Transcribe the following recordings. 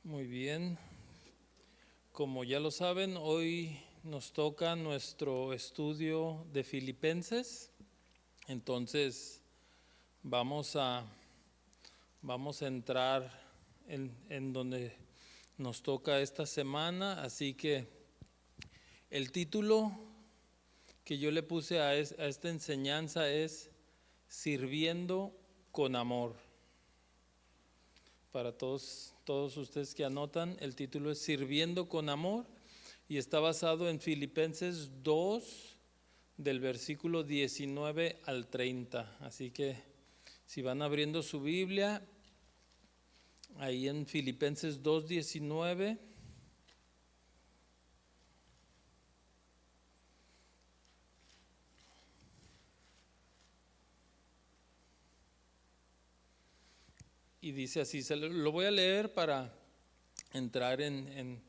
Muy bien, como ya lo saben, hoy nos toca nuestro estudio de Filipenses. Entonces vamos a entrar en donde nos toca esta semana. Así que el título que yo le puse a esta enseñanza es Sirviendo con Amor. Para todos ustedes que anotan, el título es Sirviendo con Amor y está basado en Filipenses 2, del versículo 19 al 30. Así que si van abriendo su Biblia, ahí en Filipenses 2, 19. Y dice así, lo voy a leer para entrar en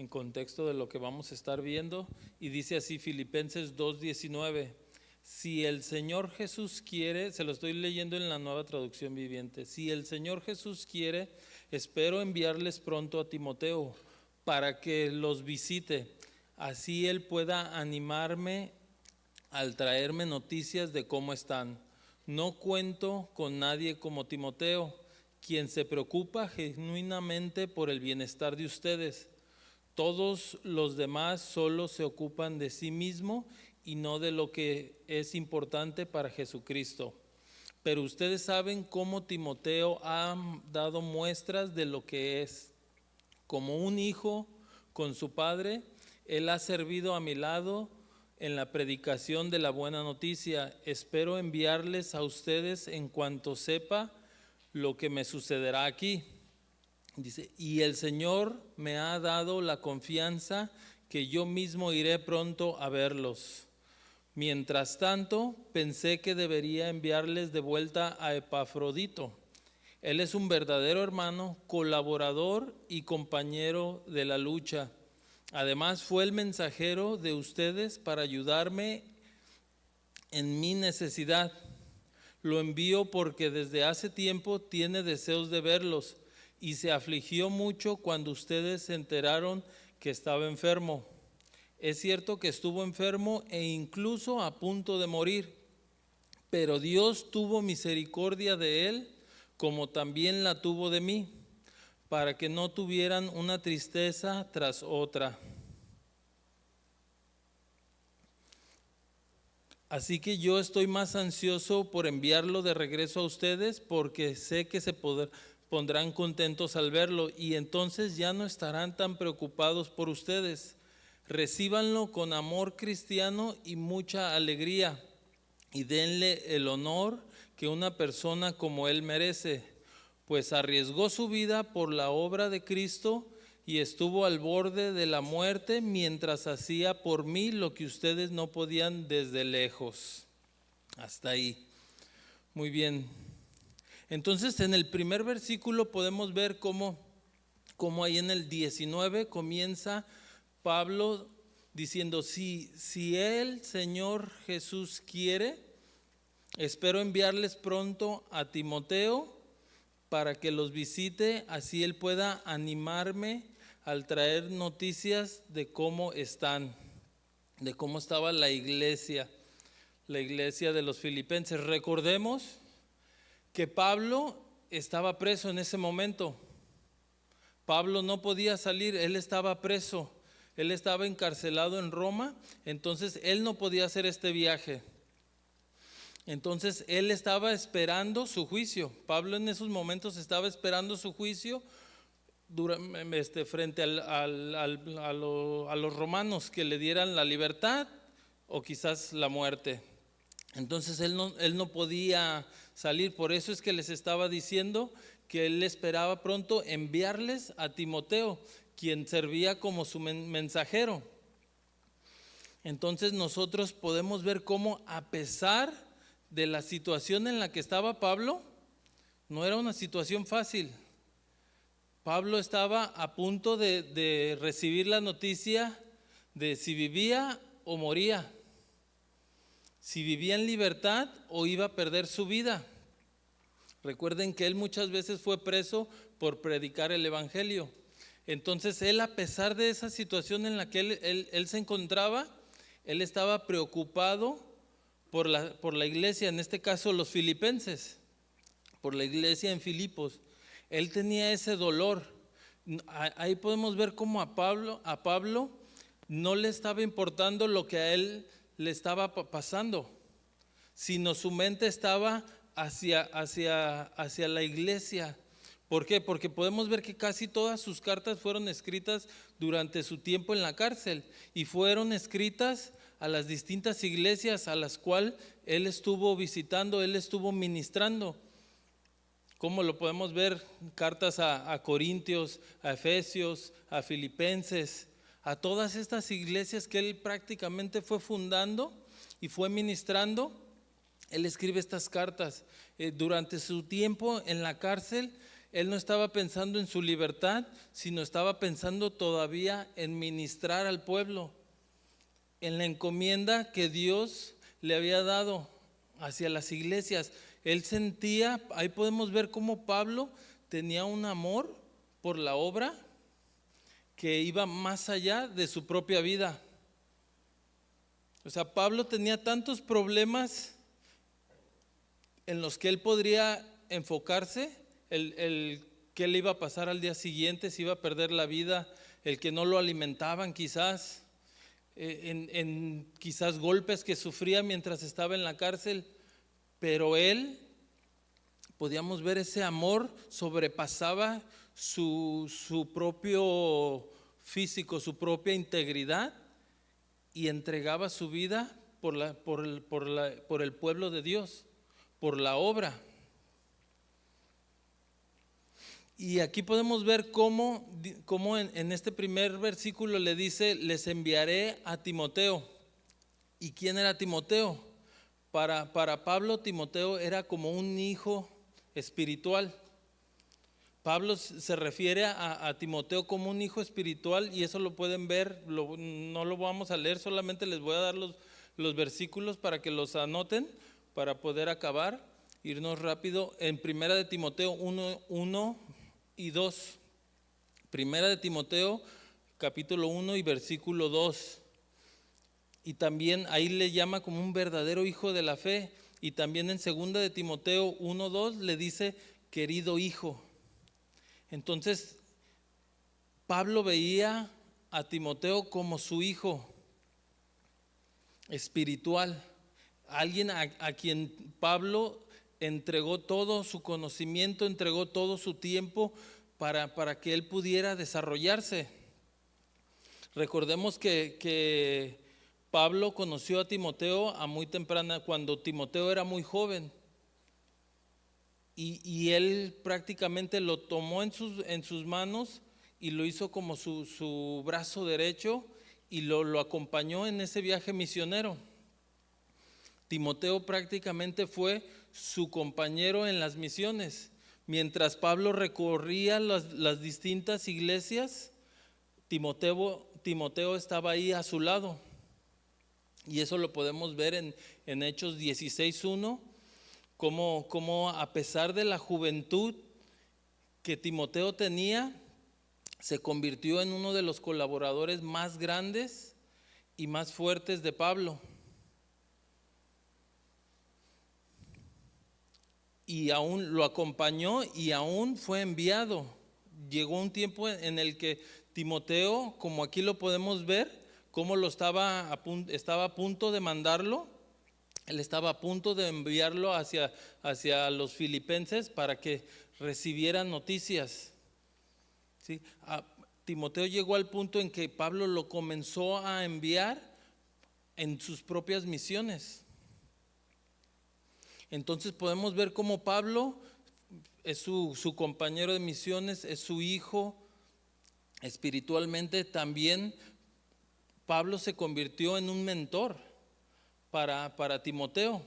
contexto de lo que vamos a estar viendo. Y dice así Filipenses 2:19: si el Señor Jesús quiere, se lo estoy leyendo en la Nueva Traducción Viviente, si el Señor Jesús quiere, espero enviarles pronto a Timoteo para que los visite, así él pueda animarme al traerme noticias de cómo están. No cuento con nadie como Timoteo, quien se preocupa genuinamente por el bienestar de ustedes. Todos los demás solo se ocupan de sí mismo y no de lo que es importante para Jesucristo. Pero ustedes saben cómo Timoteo ha dado muestras de lo que es. Como un hijo con su padre, él ha servido a mi lado en la predicación de la buena noticia. Espero enviarles a ustedes en cuanto sepa lo que me sucederá aquí. Dice, y el Señor me ha dado la confianza que yo mismo iré pronto a verlos. Mientras tanto, pensé que debería enviarles de vuelta a Epafrodito. Él es un verdadero hermano, colaborador y compañero de la lucha. Además, fue el mensajero de ustedes para ayudarme en mi necesidad. Lo envío porque desde hace tiempo tiene deseos de verlos y se afligió mucho cuando ustedes se enteraron que estaba enfermo. Es cierto que estuvo enfermo e incluso a punto de morir, pero Dios tuvo misericordia de él, como también la tuvo de mí, para que no tuvieran una tristeza tras otra. Así que yo estoy más ansioso por enviarlo de regreso a ustedes, porque sé que se pondrán contentos al verlo y entonces ya no estarán tan preocupados por ustedes. Recíbanlo con amor cristiano y mucha alegría y denle el honor que una persona como él merece, pues arriesgó su vida por la obra de Cristo y estuvo al borde de la muerte mientras hacía por mí lo que ustedes no podían desde lejos. Hasta ahí. Muy bien. Entonces en el primer versículo podemos ver cómo ahí en el 19 comienza Pablo diciendo, si el Señor Jesús quiere, espero enviarles pronto a Timoteo para que los visite, así él pueda animarme al traer noticias de cómo están, de cómo estaba la iglesia de los filipenses. Recordemos que Pablo estaba preso en ese momento. Pablo no podía salir, él estaba preso, él estaba encarcelado en Roma, entonces él no podía hacer este viaje. Entonces él estaba esperando su juicio. Pablo en esos momentos estaba esperando su juicio frente a los romanos, que le dieran la libertad o quizás la muerte. Entonces él no podía salir, por eso es que les estaba diciendo que él esperaba pronto enviarles a Timoteo, quien servía como su mensajero. Entonces nosotros podemos ver cómo, a pesar de la situación en la que estaba Pablo, no era una situación fácil. Pablo estaba a punto de recibir la noticia de si vivía o moría, si vivía en libertad o iba a perder su vida. Recuerden que él muchas veces fue preso por predicar el evangelio. Entonces él, a pesar de esa situación en la que él se encontraba, él estaba preocupado por la iglesia, en este caso los filipenses, por la iglesia en Filipos. Él tenía ese dolor. Ahí podemos ver cómo a Pablo no le estaba importando lo que a él le estaba pasando, sino su mente estaba hacia la iglesia. ¿Por qué? Porque podemos ver que casi todas sus cartas fueron escritas durante su tiempo en la cárcel y fueron escritas a las distintas iglesias a las cuales él estuvo visitando, él estuvo ministrando. ¿Cómo lo podemos ver? Cartas a Corintios, a Efesios, a Filipenses, a todas estas iglesias que él prácticamente fue fundando y fue ministrando. Él escribe estas cartas. Durante su tiempo en la cárcel, él no estaba pensando en su libertad, sino estaba pensando todavía en ministrar al pueblo, en la encomienda que Dios le había dado hacia las iglesias. Él sentía, ahí podemos ver cómo Pablo tenía un amor por la obra que iba más allá de su propia vida. O sea, Pablo tenía tantos problemas en los que él podría enfocarse, el que le iba a pasar al día siguiente, si iba a perder la vida, el que no lo alimentaban quizás, en quizás golpes que sufría mientras estaba en la cárcel, pero él, podíamos ver ese amor sobrepasaba su propio físico, su propia integridad, y entregaba su vida por el pueblo de Dios, por la obra. Y aquí podemos ver cómo en este primer versículo le dice: les enviaré a Timoteo. ¿Y quién era Timoteo? Para Pablo, Timoteo era como un hijo espiritual. Pablo se refiere a Timoteo como un hijo espiritual, y eso lo pueden ver, no lo vamos a leer, solamente les voy a dar los versículos para que los anoten, para poder acabar, irnos rápido. En Primera de Timoteo 1 y 2, Primera de Timoteo capítulo 1 y versículo 2, y también ahí le llama como un verdadero hijo de la fe. Y también en Segunda de Timoteo 1:2 le dice querido hijo. Entonces Pablo veía a Timoteo como su hijo espiritual, alguien a quien Pablo entregó todo su conocimiento, entregó todo su tiempo para que él pudiera desarrollarse. Recordemos que Pablo conoció a Timoteo a muy temprana, cuando Timoteo era muy joven, y él prácticamente lo tomó en sus manos y lo hizo como su brazo derecho, y lo acompañó en ese viaje misionero. Timoteo prácticamente fue su compañero en las misiones. Mientras Pablo recorría las distintas iglesias, Timoteo estaba ahí a su lado. Y eso lo podemos ver en Hechos 16:1, como a pesar de la juventud que Timoteo tenía, se convirtió en uno de los colaboradores más grandes y más fuertes de Pablo. Y aún lo acompañó y aún fue enviado. Llegó un tiempo en el que Timoteo, como aquí lo podemos ver, cómo estaba a punto de mandarlo. Él estaba a punto de enviarlo hacia los filipenses para que recibieran noticias. ¿Sí? Timoteo llegó al punto en que Pablo lo comenzó a enviar en sus propias misiones. Entonces podemos ver cómo Pablo es su compañero de misiones, es su hijo espiritualmente. También Pablo se convirtió en un mentor para Timoteo.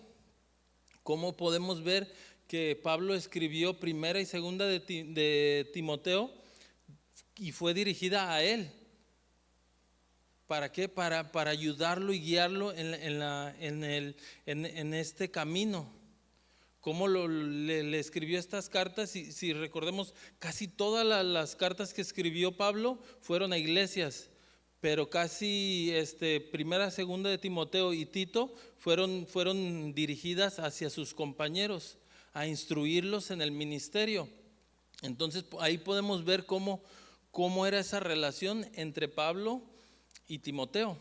¿Cómo podemos ver que Pablo escribió Primera y Segunda de Timoteo y fue dirigida a él? ¿Para qué? Para ayudarlo y guiarlo en este camino. cómo le escribió estas cartas. Y si recordemos, casi todas las cartas que escribió Pablo fueron a iglesias, pero casi primera, segunda de Timoteo y Tito fueron dirigidas hacia sus compañeros, a instruirlos en el ministerio. Entonces ahí podemos ver cómo era esa relación entre Pablo y Timoteo.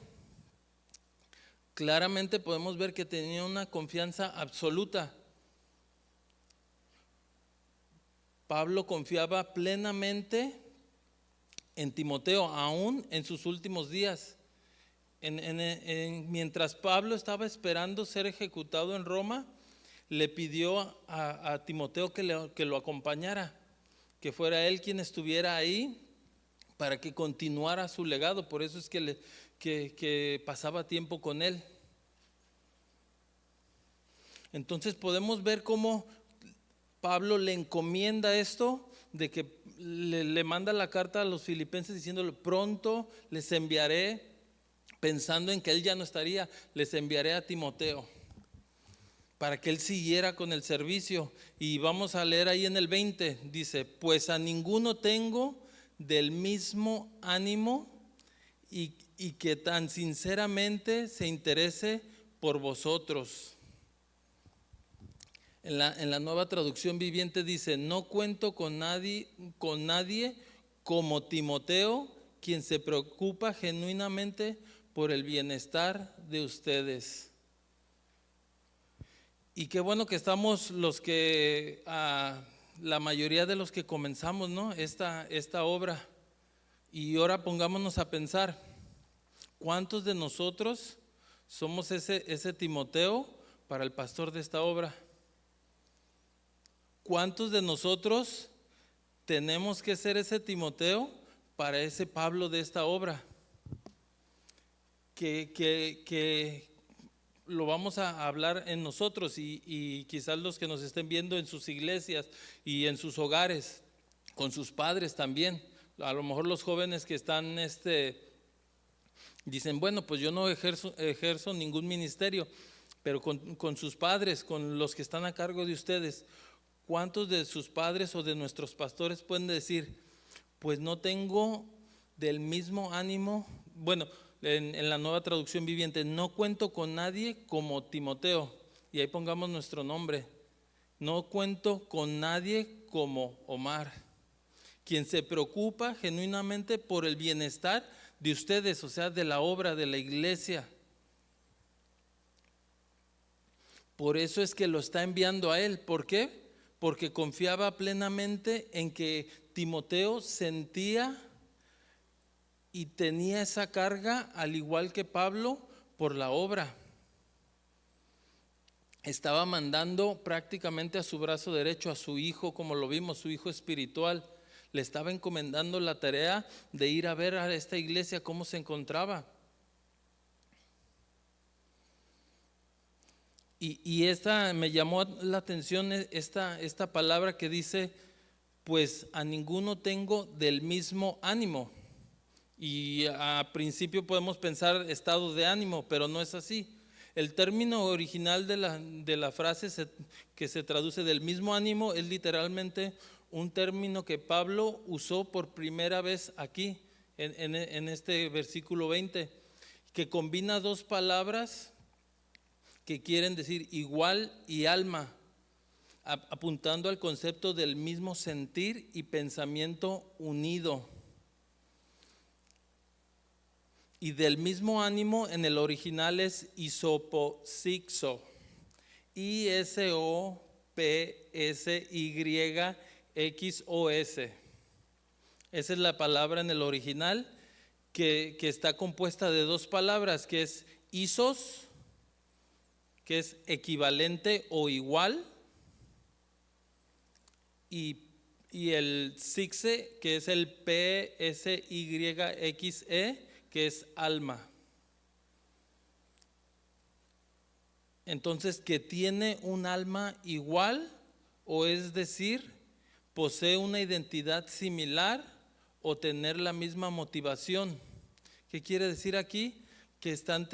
Claramente podemos ver que tenía una confianza absoluta. Pablo confiaba plenamente en Timoteo, aún en sus últimos días. Mientras Pablo estaba esperando ser ejecutado en Roma, le pidió a Timoteo que lo acompañara, que fuera él quien estuviera ahí para que continuara su legado. Por eso es que pasaba tiempo con él. Entonces podemos ver cómo Pablo le encomienda esto, de que le manda la carta a los filipenses diciéndole: pronto les enviaré, pensando en que él ya no estaría, les enviaré a Timoteo para que él siguiera con el servicio. Y vamos a leer ahí en el 20, dice: pues a ninguno tengo del mismo ánimo y que tan sinceramente se interese por vosotros. En la Nueva Traducción Viviente dice: no cuento con nadie como Timoteo, quien se preocupa genuinamente por el bienestar de ustedes. Y qué bueno que estamos la mayoría de los que comenzamos, ¿no?, esta obra. Y ahora pongámonos a pensar, ¿cuántos de nosotros somos ese Timoteo para el pastor de esta obra? ¿Cuántos de nosotros tenemos que ser ese Timoteo para ese Pablo de esta obra? Que lo vamos a hablar en nosotros y quizás los que nos estén viendo en sus iglesias y en sus hogares, con sus padres también. A lo mejor los jóvenes que están dicen: bueno, pues yo no ejerzo ningún ministerio, pero con sus padres, con los que están a cargo de ustedes, ¿cuántos de sus padres o de nuestros pastores pueden decir: pues no tengo del mismo ánimo? Bueno, en la Nueva Traducción Viviente, no cuento con nadie como Timoteo, y ahí pongamos nuestro nombre. No cuento con nadie como Omar, quien se preocupa genuinamente por el bienestar de ustedes, o sea, de la obra, de la iglesia. Por eso es que lo está enviando a él. ¿Por qué? Porque confiaba plenamente en que Timoteo sentía y tenía esa carga, al igual que Pablo, por la obra. Estaba mandando prácticamente a su brazo derecho, a su hijo, como lo vimos, su hijo espiritual. Le estaba encomendando la tarea de ir a ver a esta iglesia cómo se encontraba. Y esta me llamó la atención, esta palabra que dice: pues a ninguno tengo del mismo ánimo. Y a principio podemos pensar estado de ánimo, pero no es así. El término original de la frase que se traduce del mismo ánimo es literalmente un término que Pablo usó por primera vez aquí, en este versículo 20, que combina dos palabras que quieren decir igual y alma, apuntando al concepto del mismo sentir y pensamiento unido. Y del mismo ánimo en el original es isopsixo, ISOPSYXOS. Esa es la palabra en el original, que está compuesta de dos palabras, que es isos, que es equivalente o igual, y el sixe, que es el PSYXE, que es alma. Entonces, que tiene un alma igual, o es decir, posee una identidad similar o tener la misma motivación. ¿Qué quiere decir aquí? Que están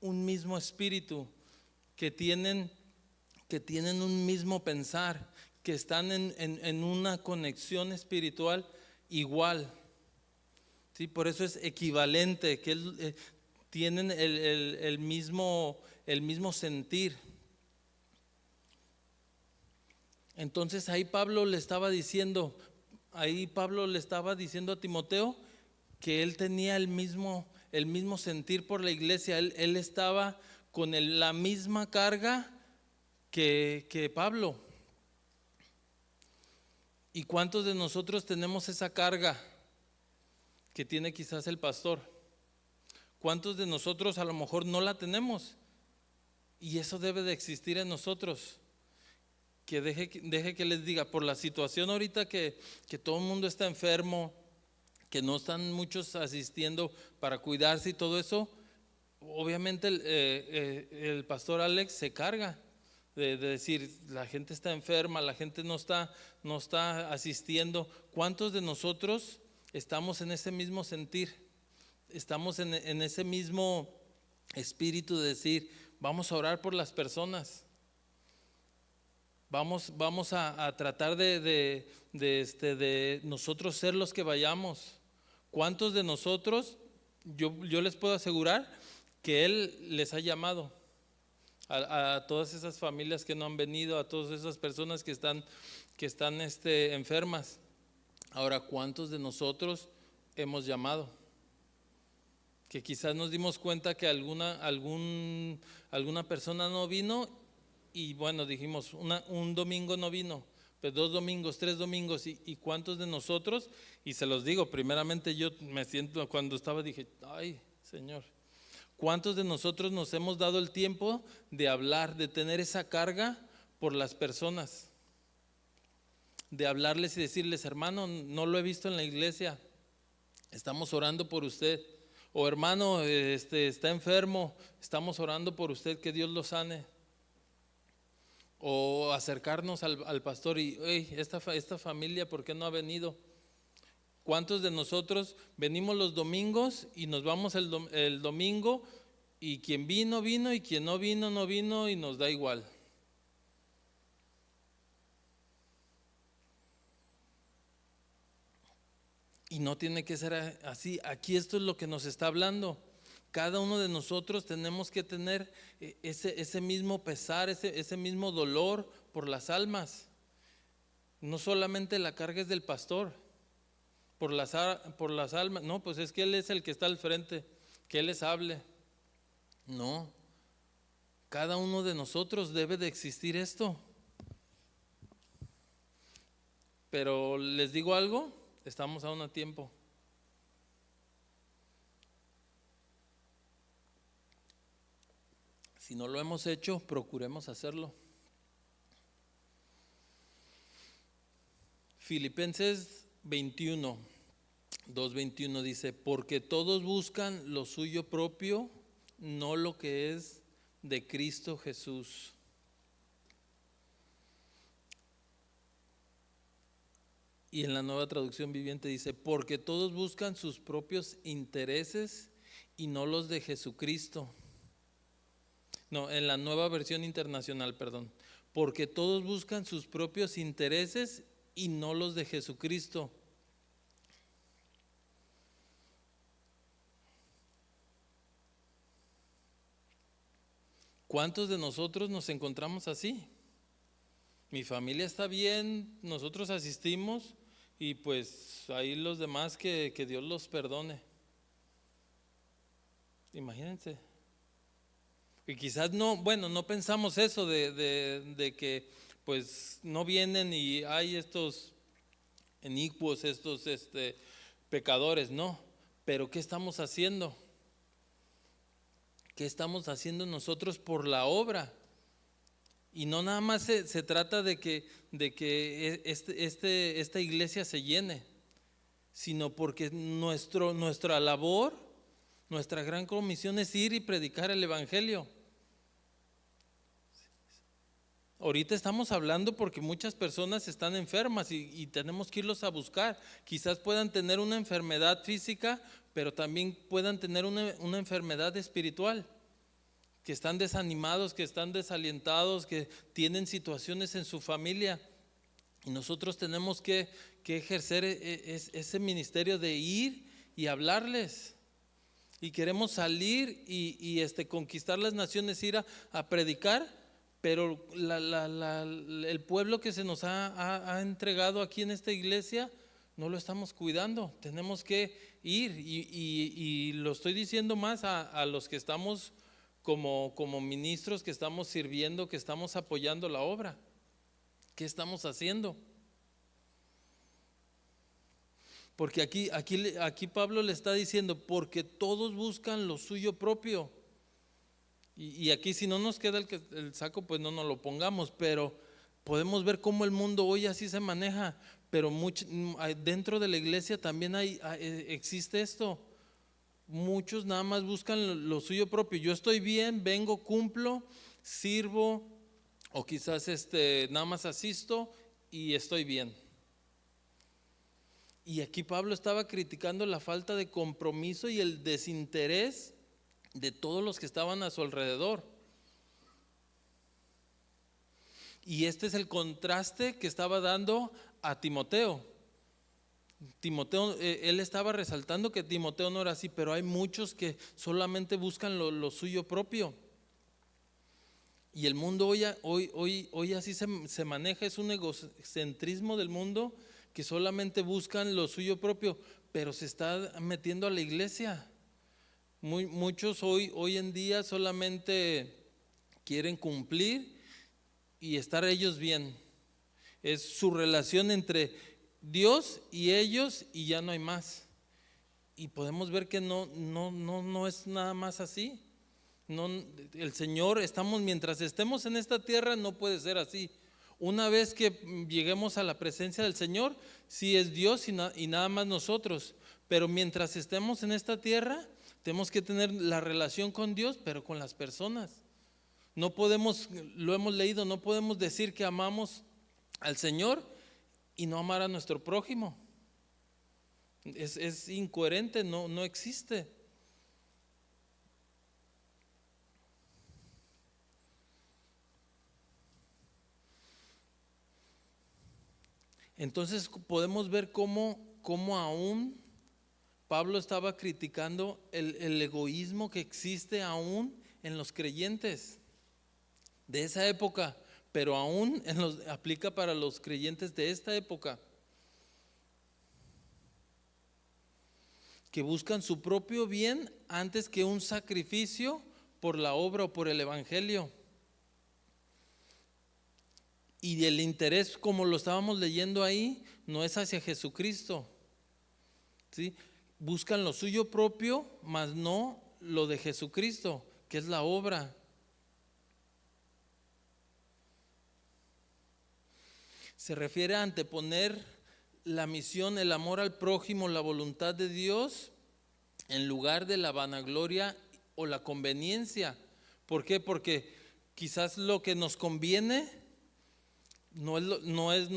un mismo espíritu, que tienen que tienen un mismo pensar, que están en una conexión espiritual igual. ¿Sí? Por eso es equivalente, que tienen el mismo sentir. Entonces ahí Pablo le estaba diciendo a Timoteo que él tenía el mismo sentir por la iglesia. Él estaba con la misma carga que Pablo. ¿Y cuántos de nosotros tenemos esa carga que tiene quizás el pastor? ¿Cuántos de nosotros a lo mejor no la tenemos? Y eso debe de existir en nosotros. Que deje que les diga, por la situación ahorita que todo el mundo está enfermo, que no están muchos asistiendo para cuidarse y todo eso, obviamente el pastor Alex se carga de decir, la gente está enferma, la gente no está asistiendo. ¿Cuántos de nosotros estamos en ese mismo sentir? Estamos en ese mismo espíritu de decir, vamos a orar por las personas. Vamos a tratar de nosotros ser los que vayamos. ¿Cuántos de nosotros, yo les puedo asegurar que Él les ha llamado a todas esas familias que no han venido, a todas esas personas que están enfermas? Ahora, ¿cuántos de nosotros hemos llamado? Que quizás nos dimos cuenta que alguna persona no vino y bueno, dijimos, un domingo no vino, pues 2 domingos, 3 domingos, y cuántos de nosotros, y se los digo, primeramente yo me siento, cuando estaba dije, ay Señor, ¿cuántos de nosotros nos hemos dado el tiempo de hablar, de tener esa carga por las personas? De hablarles y decirles, hermano, no lo he visto en la iglesia, estamos orando por usted. O hermano, está enfermo, estamos orando por usted, que Dios lo sane. O acercarnos al pastor y, hey, esta familia, ¿por qué no ha venido? ¿Cuántos de nosotros venimos los domingos y nos vamos el domingo y quien vino, vino, y quien no vino, no vino, y nos da igual? Y no tiene que ser así. Aquí esto es lo que nos está hablando. Cada uno de nosotros tenemos que tener ese mismo pesar, ese mismo dolor por las almas. No solamente la carga es del pastor, por las almas. No, pues es que él es el que está al frente, que él les hable. No, cada uno de nosotros debe de existir esto. Pero les digo algo, estamos aún a tiempo. Si no lo hemos hecho, procuremos hacerlo. Filipenses 21, 2:21 dice, porque todos buscan lo suyo propio, no lo que es de Cristo Jesús. Y en la Nueva Traducción Viviente dice, porque todos buscan sus propios intereses y no los de Jesucristo. No, en la Nueva Versión Internacional, perdón. Porque todos buscan sus propios intereses y no los de Jesucristo. ¿Cuántos de nosotros nos encontramos así? Mi familia está bien, nosotros asistimos y pues ahí los demás que Dios los perdone. Imagínense. Y quizás no pensamos eso de que pues no vienen y hay estos inicuos, estos pecadores, no. Pero ¿qué estamos haciendo? ¿Qué estamos haciendo nosotros por la obra? Y no nada más se trata de que esta iglesia se llene, sino porque nuestra labor, nuestra gran comisión es ir y predicar el evangelio. Ahorita estamos hablando porque muchas personas están enfermas y tenemos que irlos a buscar. Quizás puedan tener una enfermedad física, pero también puedan tener una enfermedad espiritual. que están desanimados, que están desalientados, que tienen situaciones en su familia. Y nosotros tenemos que ejercer ese ministerio de ir y hablarles. Y queremos salir y conquistar las naciones, ir a predicar, pero el pueblo que se nos ha entregado aquí en esta iglesia no lo estamos cuidando. Tenemos que ir y lo estoy diciendo más a los que estamos como ministros, que estamos sirviendo, que estamos apoyando la obra. ¿Qué estamos haciendo? Porque aquí Pablo le está diciendo, porque todos buscan lo suyo propio. Y aquí si no nos queda el saco, pues no nos lo pongamos, pero podemos ver cómo el mundo hoy así se maneja. Pero dentro de la iglesia también existe esto. Muchos nada más buscan lo suyo propio. Yo estoy bien, vengo, cumplo, sirvo, o quizás nada más asisto y estoy bien. Y aquí Pablo estaba criticando la falta de compromiso y el desinterés de todos los que estaban a su alrededor. Y este es el contraste que estaba dando a Timoteo. Él estaba resaltando que Timoteo no era así, pero hay muchos que solamente buscan lo suyo propio. Y el mundo hoy así se maneja, es un egocentrismo del mundo que solamente buscan lo suyo propio, pero se está metiendo a la iglesia. Muchos hoy en día solamente quieren cumplir y estar ellos bien. Es su relación entre Dios y ellos y ya no hay más. Y podemos ver que no es nada más así. No, el Señor, mientras estemos en esta tierra no puede ser así. Una vez que lleguemos a la presencia del Señor, sí es Dios y nada más nosotros. Pero mientras estemos en esta tierra, tenemos que tener la relación con Dios, pero con las personas. No podemos, lo hemos leído, no podemos decir que amamos al Señor y no amar a nuestro prójimo. Es incoherente, no existe. Entonces podemos ver cómo aún Pablo estaba criticando el egoísmo que existe aún en los creyentes de esa época, pero aún aplica para los creyentes de esta época, que buscan su propio bien antes que un sacrificio por la obra o por el evangelio. Y el interés, como lo estábamos leyendo ahí, no es hacia Jesucristo, ¿sí? Buscan lo suyo propio, mas no lo de Jesucristo, que es la obra. Se refiere a anteponer la misión, el amor al prójimo, la voluntad de Dios, en lugar de la vanagloria o la conveniencia. ¿Por qué? Porque quizás lo que nos conviene no es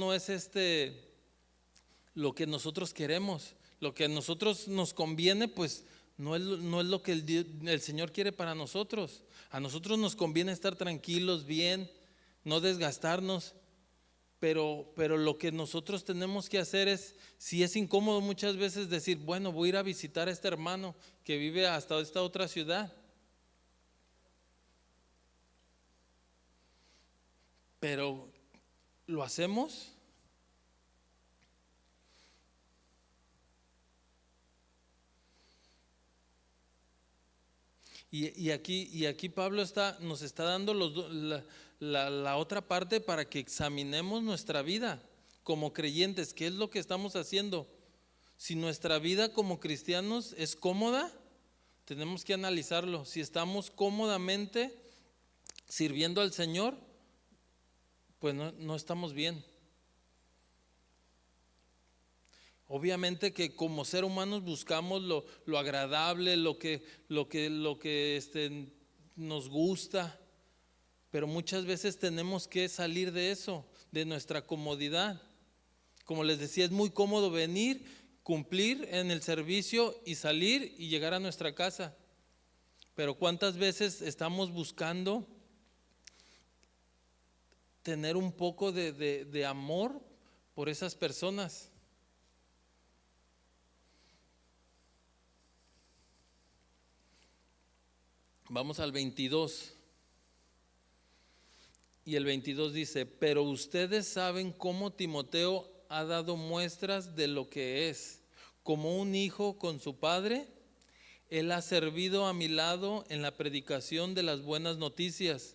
lo que nosotros queremos. Lo que a nosotros nos conviene, pues no es lo que el Señor quiere para nosotros. A nosotros nos conviene estar tranquilos, bien, no desgastarnos. Pero lo que nosotros tenemos que hacer es, si es incómodo muchas veces decir, bueno, voy a ir a visitar a este hermano que vive hasta esta otra ciudad. Pero ¿lo hacemos? Y aquí Pablo nos está dando la otra parte para que examinemos nuestra vida como creyentes. ¿Qué es lo que estamos haciendo? Si nuestra vida como cristianos es cómoda, tenemos que analizarlo. Si estamos cómodamente sirviendo al Señor, pues no estamos bien. Obviamente que como ser humanos buscamos lo agradable, lo que nos gusta, pero muchas veces tenemos que salir de eso, de nuestra comodidad. Como les decía, es muy cómodo venir, cumplir en el servicio y salir y llegar a nuestra casa. pero ¿cuántas veces estamos buscando tener un poco de amor por esas personas? Vamos al 22. Y el 22 dice: pero ustedes saben cómo Timoteo ha dado muestras de lo que es. Como un hijo con su padre, él ha servido a mi lado en la predicación de las buenas noticias.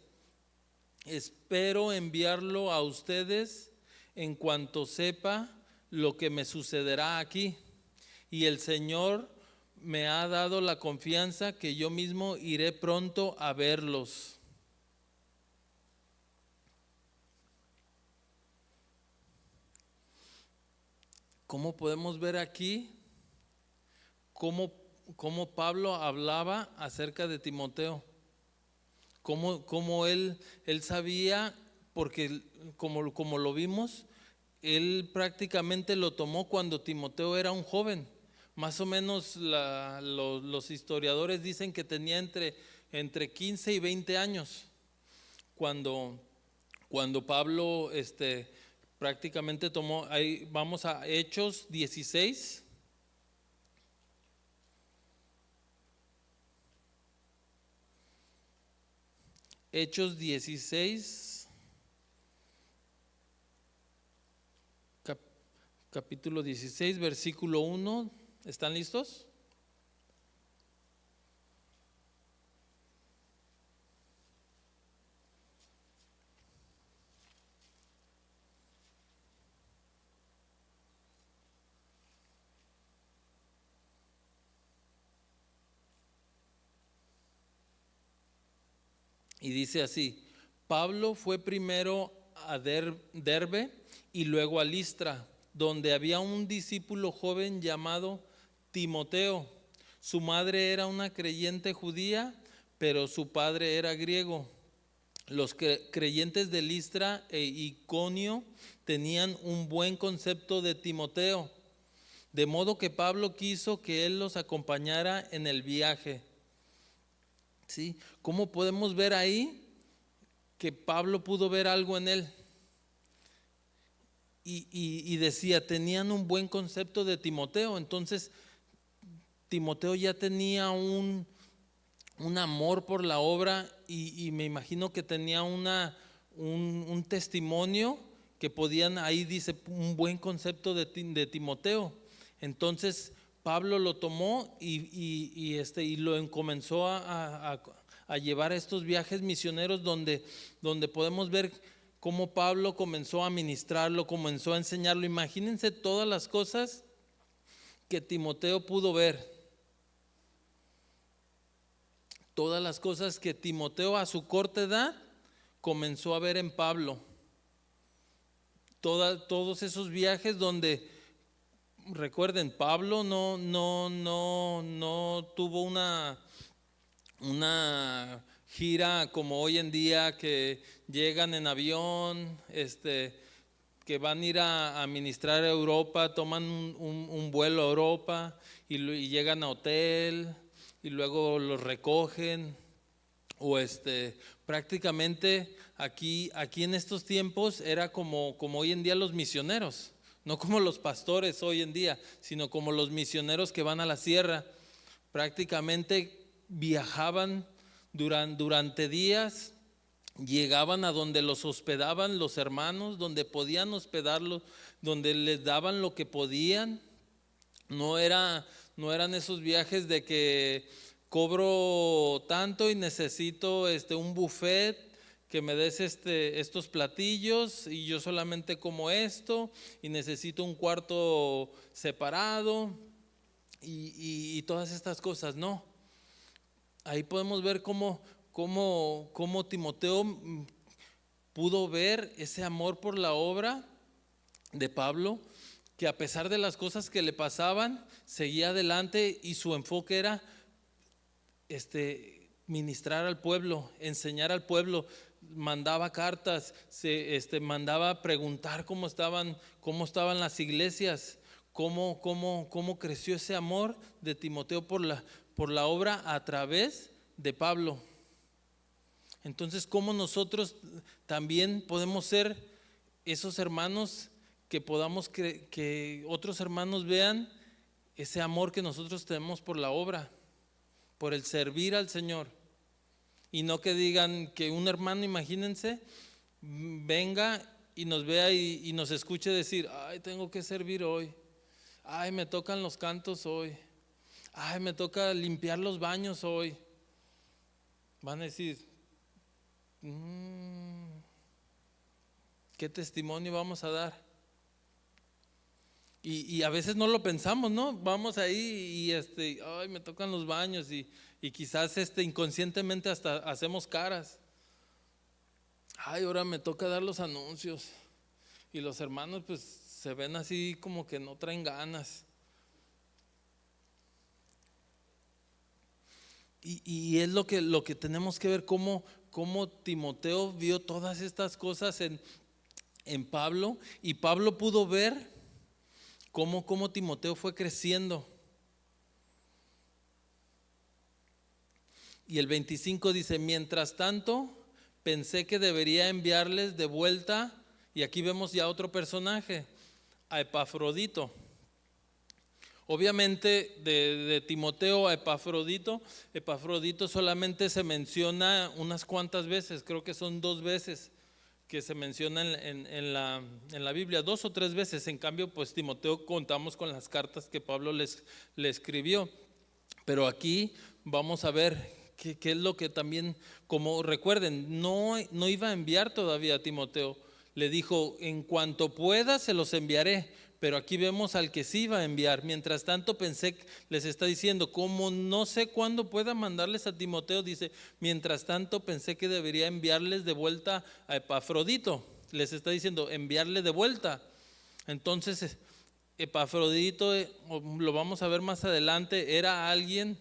Espero enviarlo a ustedes en cuanto sepa lo que me sucederá aquí. Y el Señor me ha dado la confianza que yo mismo iré pronto a verlos. ¿Cómo podemos ver aquí cómo Pablo hablaba acerca de Timoteo? Cómo él sabía, porque como lo vimos, él prácticamente lo tomó cuando Timoteo era un joven. Más o menos los historiadores dicen que tenía entre 15 y 20 años cuando Pablo prácticamente tomó. Ahí vamos a Hechos 16. Hechos 16, capítulo 16, versículo 1. ¿Están listos? Y dice así: Pablo fue primero a Derbe y luego a Listra, donde había un discípulo joven llamado Timoteo. Su madre era una creyente judía, pero su padre era griego. Los creyentes de Listra e Iconio tenían un buen concepto de Timoteo, de modo que Pablo quiso que él los acompañara en el viaje. ¿Sí? ¿Cómo podemos ver ahí que Pablo pudo ver algo en él? Y decía, tenían un buen concepto de Timoteo. Entonces Timoteo ya tenía un amor por la obra, y me imagino que tenía un testimonio que podían, ahí dice, un buen concepto de Timoteo. Entonces Pablo lo tomó y lo comenzó a llevar a estos viajes misioneros donde podemos ver cómo Pablo comenzó a ministrarlo, comenzó a enseñarlo. Imagínense todas las cosas que Timoteo pudo ver. Todas las cosas que Timoteo a su corta edad comenzó a ver en Pablo. Todos esos viajes donde, recuerden, Pablo no tuvo una gira como hoy en día, que llegan en avión, que van a ir a ministrar a Europa, toman un vuelo a Europa y llegan a hotel y luego los recogen. O prácticamente aquí en estos tiempos era como hoy en día los misioneros, no como los pastores hoy en día, sino como los misioneros que van a la sierra. Prácticamente viajaban durante días, llegaban a donde los hospedaban los hermanos, donde podían hospedarlos, donde les daban lo que podían. No eran esos viajes de que cobro tanto y necesito un buffet, que me des estos platillos y yo solamente como esto, y necesito un cuarto separado y todas estas cosas. No, ahí podemos ver cómo Timoteo pudo ver ese amor por la obra de Pablo, que a pesar de las cosas que le pasaban, seguía adelante, y su enfoque era ministrar al pueblo, enseñar al pueblo. Mandaba cartas, mandaba preguntar cómo estaban las iglesias, cómo creció ese amor de Timoteo por la obra a través de Pablo. Entonces, ¿cómo nosotros también podemos ser esos hermanos que podamos que otros hermanos vean ese amor que nosotros tenemos por la obra, por el servir al Señor? Y no que digan que un hermano, imagínense, venga y nos vea y nos escuche decir: ay, tengo que servir hoy, ay, me tocan los cantos hoy, ay, me toca limpiar los baños hoy. Van a decir: ¿qué testimonio vamos a dar? Y a veces no lo pensamos, ¿no? Vamos ahí y ay, me tocan los baños y quizás inconscientemente hasta hacemos caras. Ay, ahora me toca dar los anuncios. Y los hermanos pues se ven así como que no traen ganas. Y es lo que tenemos que ver, cómo Timoteo vio todas estas cosas en Pablo, y Pablo pudo ver cómo Timoteo fue creciendo. Y el 25 dice: mientras tanto, pensé que debería enviarles de vuelta, y aquí vemos ya otro personaje, a Epafrodito. Obviamente de Timoteo a Epafrodito solamente se menciona unas cuantas veces, creo que son 2 veces que se menciona en la Biblia, 2 o 3 veces. En cambio, pues Timoteo contamos con las cartas que Pablo le escribió. Pero aquí vamos a ver qué es lo que también, como recuerden, no iba a enviar todavía a Timoteo. Le dijo: en cuanto pueda se los enviaré. Pero aquí vemos al que sí iba a enviar. Mientras tanto pensé, les está diciendo, como no sé cuándo pueda mandarles a Timoteo, dice: mientras tanto pensé que debería enviarles de vuelta a Epafrodito. Les está diciendo enviarle de vuelta. Entonces Epafrodito, lo vamos a ver más adelante, era alguien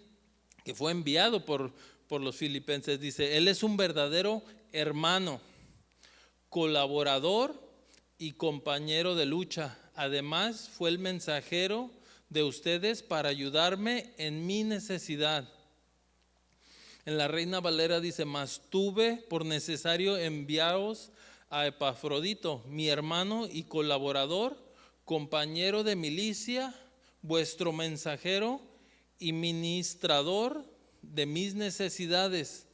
que fue enviado por los filipenses. Dice: él es un verdadero hermano, colaborador y compañero de lucha. Además, fue el mensajero de ustedes para ayudarme en mi necesidad. En la Reina Valera dice: mas tuve por necesario enviaros a Epafrodito, mi hermano y colaborador, compañero de milicia, vuestro mensajero y ministrador de mis necesidades.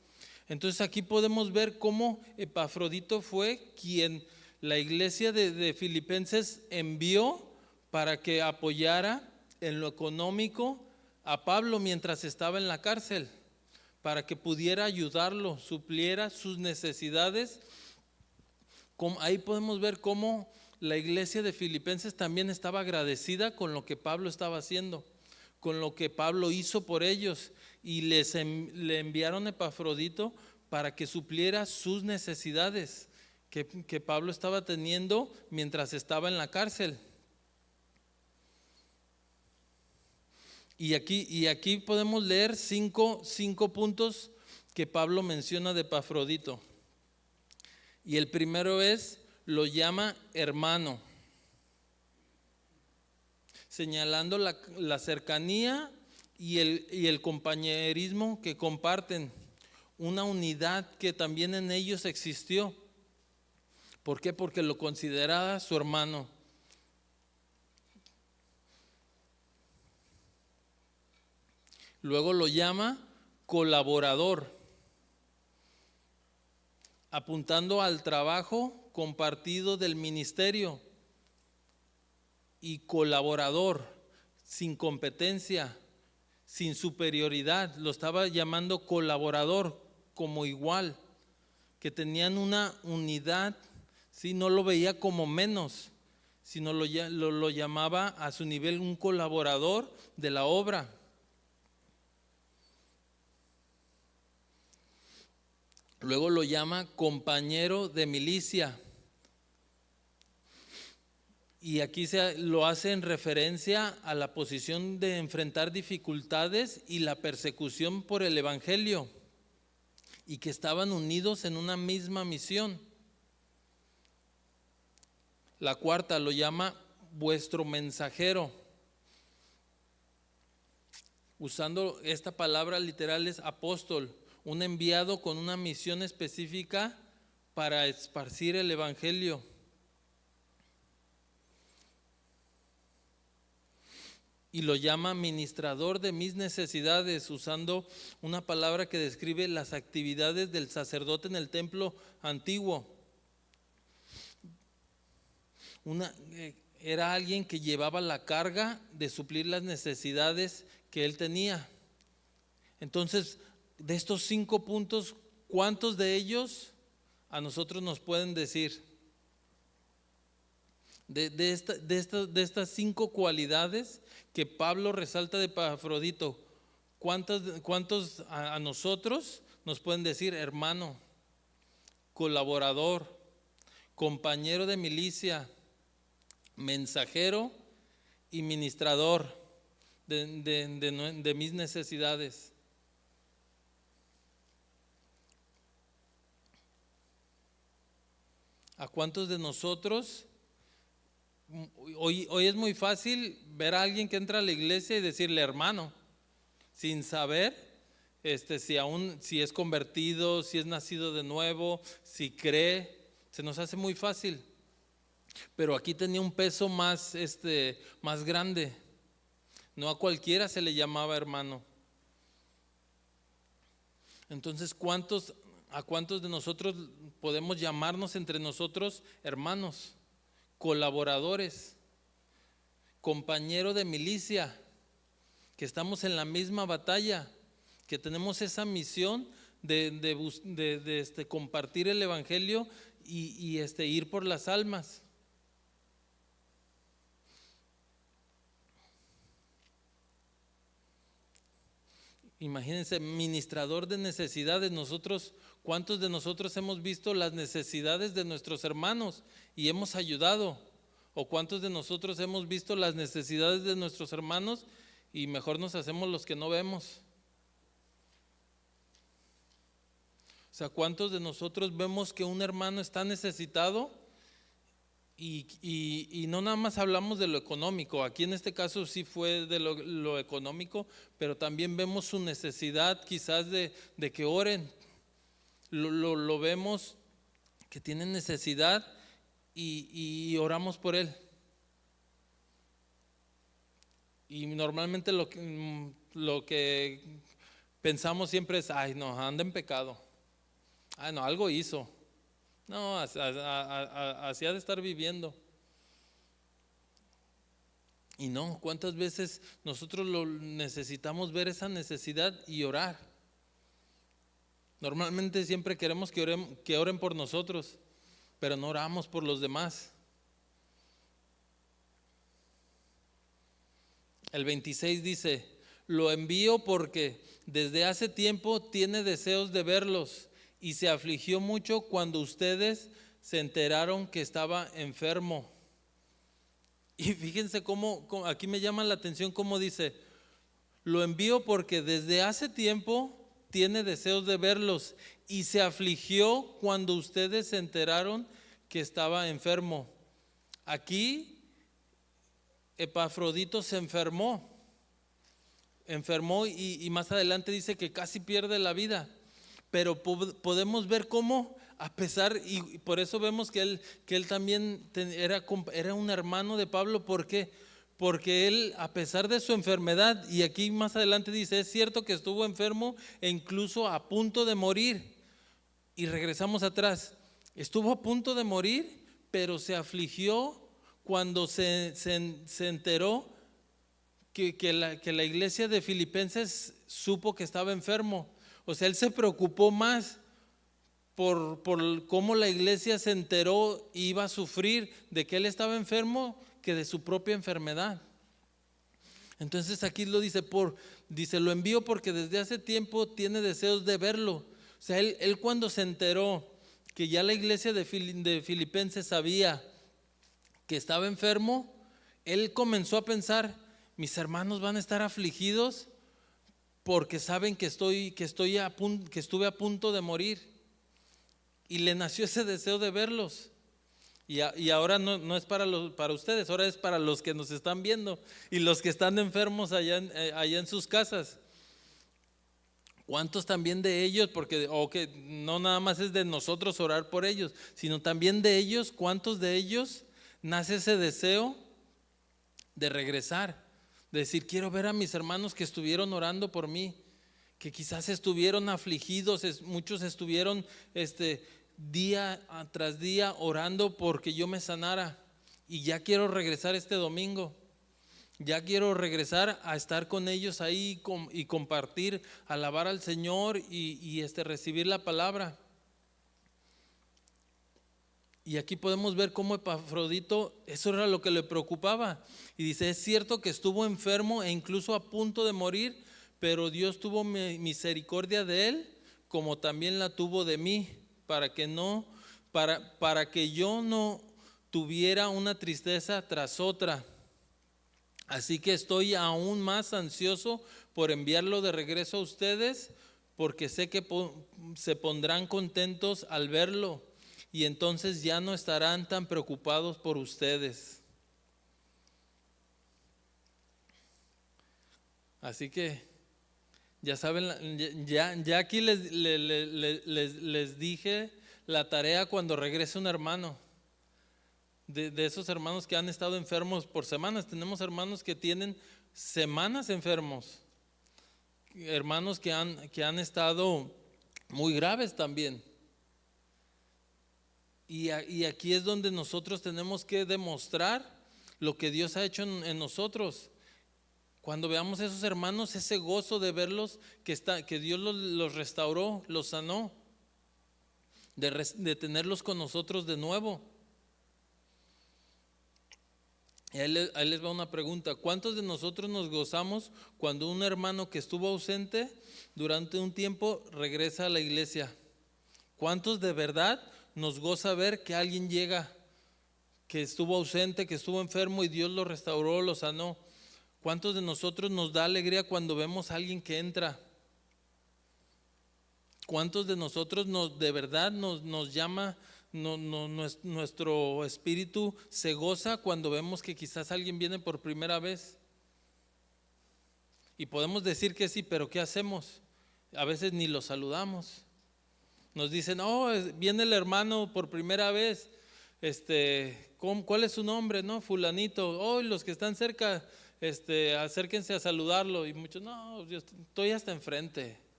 Entonces aquí podemos ver cómo Epafrodito fue quien la iglesia de Filipenses envió para que apoyara en lo económico a Pablo mientras estaba en la cárcel, para que pudiera ayudarlo, supliera sus necesidades. Ahí podemos ver cómo la iglesia de Filipenses también estaba agradecida con lo que Pablo estaba haciendo, con lo que Pablo hizo por ellos, y le enviaron a Epafrodito para que supliera sus necesidades que Pablo estaba teniendo mientras estaba en la cárcel. Y aquí podemos leer cinco puntos que Pablo menciona de Epafrodito. Y el primero lo llama hermano, señalando la cercanía y el compañerismo que comparten, una unidad que también en ellos existió. ¿Por qué? Porque lo consideraba su hermano. Luego lo llama colaborador, apuntando al trabajo compartido del ministerio, y colaborador, sin competencia, sin superioridad. Lo estaba llamando colaborador, como igual, que tenían una unidad. ¿Sí? No lo veía como menos, sino lo llamaba a su nivel un colaborador de la obra. Luego lo llama compañero de milicia. Y aquí lo hace en referencia a la posición de enfrentar dificultades y la persecución por el evangelio, y que estaban unidos en una misma misión. La cuarta lo llama vuestro mensajero. Usando esta palabra literal es apóstol, un enviado con una misión específica para esparcir el evangelio. Y lo llama ministrador de mis necesidades, usando una palabra que describe las actividades del sacerdote en el templo antiguo. Era alguien que llevaba la carga de suplir las necesidades que él tenía. Entonces, de estos 5 puntos, ¿cuántos de ellos a nosotros nos pueden decir? De estas 5 cualidades que Pablo resalta de Epafrodito, ¿cuántos a nosotros nos pueden decir? Hermano, colaborador, compañero de milicia, mensajero y ministrador de mis necesidades. ¿A cuántos de nosotros? Hoy es muy fácil ver a alguien que entra a la iglesia y decirle hermano, sin saber si es convertido, si es nacido de nuevo, si cree. Se nos hace muy fácil. Pero aquí tenía un peso más grande. No a cualquiera se le llamaba hermano. Entonces, ¿a cuántos de nosotros podemos llamarnos entre nosotros hermanos, colaboradores, compañero de milicia, que estamos en la misma batalla, que tenemos esa misión de compartir el evangelio y ir por las almas? Imagínense, ministrador de necesidades. ¿Cuántos de nosotros hemos visto las necesidades de nuestros hermanos y hemos ayudado? ¿O cuántos de nosotros hemos visto las necesidades de nuestros hermanos y mejor nos hacemos los que no vemos? O sea, ¿cuántos de nosotros vemos que un hermano está necesitado? Y no nada más hablamos de lo económico, aquí en este caso sí fue de lo económico, pero también vemos su necesidad quizás de que oren. Lo vemos que tiene necesidad y oramos por él. Y normalmente lo que pensamos siempre es, ay no, anda en pecado, ay no, algo hizo. No, así ha de estar viviendo. Y no, ¿cuántas veces nosotros necesitamos ver esa necesidad y orar? Normalmente siempre queremos que oren por nosotros, pero no oramos por los demás. El 26 dice, lo envío porque desde hace tiempo tiene deseos de verlos y se afligió mucho cuando ustedes se enteraron que estaba enfermo. Y fíjense cómo aquí me llama la atención cómo dice, lo envío porque desde hace tiempo tiene deseos de verlos y se afligió cuando ustedes se enteraron que estaba enfermo. Aquí Epafrodito se enfermó y más adelante dice que casi pierde la vida. Pero podemos ver cómo, a pesar, y por eso vemos que él también era un hermano de Pablo. ¿Por qué? Porque él, a pesar de su enfermedad, y aquí más adelante dice, es cierto que estuvo enfermo e incluso a punto de morir. Y regresamos atrás, estuvo a punto de morir, pero se afligió cuando se enteró que la iglesia de Filipenses supo que estaba enfermo. O sea, él se preocupó más por cómo la iglesia se enteró y iba a sufrir de que él estaba enfermo que de su propia enfermedad. Entonces aquí lo dice, lo envío porque desde hace tiempo tiene deseos de verlo. O sea, él cuando se enteró que ya la iglesia de Filipenses sabía que estaba enfermo, él comenzó a pensar, mis hermanos van a estar afligidos porque saben que estuve a punto de morir. Y le nació ese deseo de verlos. Y ahora no es para ustedes, ahora es para los que nos están viendo y los que están enfermos allá en sus casas. ¿Cuántos también de ellos, porque que no nada más es de nosotros orar por ellos, sino también de ellos, cuántos de ellos nace ese deseo de regresar, de decir, quiero ver a mis hermanos que estuvieron orando por mí, que quizás estuvieron afligidos, muchos estuvieron día tras día orando porque yo me sanara, y ya quiero regresar este domingo. Ya quiero regresar a estar con ellos ahí y compartir, alabar al Señor y recibir la palabra. Y aquí podemos ver cómo Epafrodito, eso era lo que le preocupaba. Y dice, es cierto que estuvo enfermo e incluso a punto de morir, pero Dios tuvo misericordia de él, como también la tuvo de mí, para que yo no tuviera una tristeza tras otra. Así que estoy aún más ansioso por enviarlo de regreso a ustedes, porque sé que se pondrán contentos al verlo y entonces ya no estarán tan preocupados por ustedes. Así que ya saben, ya aquí les dije la tarea cuando regrese un hermano. De esos hermanos que han estado enfermos por semanas. Tenemos hermanos que tienen semanas enfermos, hermanos que han estado muy graves también. Y aquí es donde nosotros tenemos que demostrar lo que Dios ha hecho en nosotros. Cuando veamos a esos hermanos, ese gozo de verlos, que Dios los restauró, los sanó, de tenerlos con nosotros de nuevo. Y ahí les va una pregunta. ¿Cuántos de nosotros nos gozamos cuando un hermano que estuvo ausente durante un tiempo regresa a la iglesia? ¿Cuántos de verdad nos goza ver que alguien llega, que estuvo ausente, que estuvo enfermo y Dios lo restauró, lo sanó? ¿Cuántos de nosotros nos da alegría cuando vemos a alguien que entra? ¿Cuántos de nosotros de verdad nos llama? Nuestro espíritu se goza cuando vemos que quizás alguien viene por primera vez. Y podemos decir que sí, pero ¿qué hacemos? A veces ni lo saludamos. Nos dicen, viene el hermano por primera vez. ¿Cuál es su nombre? No, fulanito. Los que están cerca, acérquense a saludarlo. Y muchos, no, yo estoy hasta enfrente.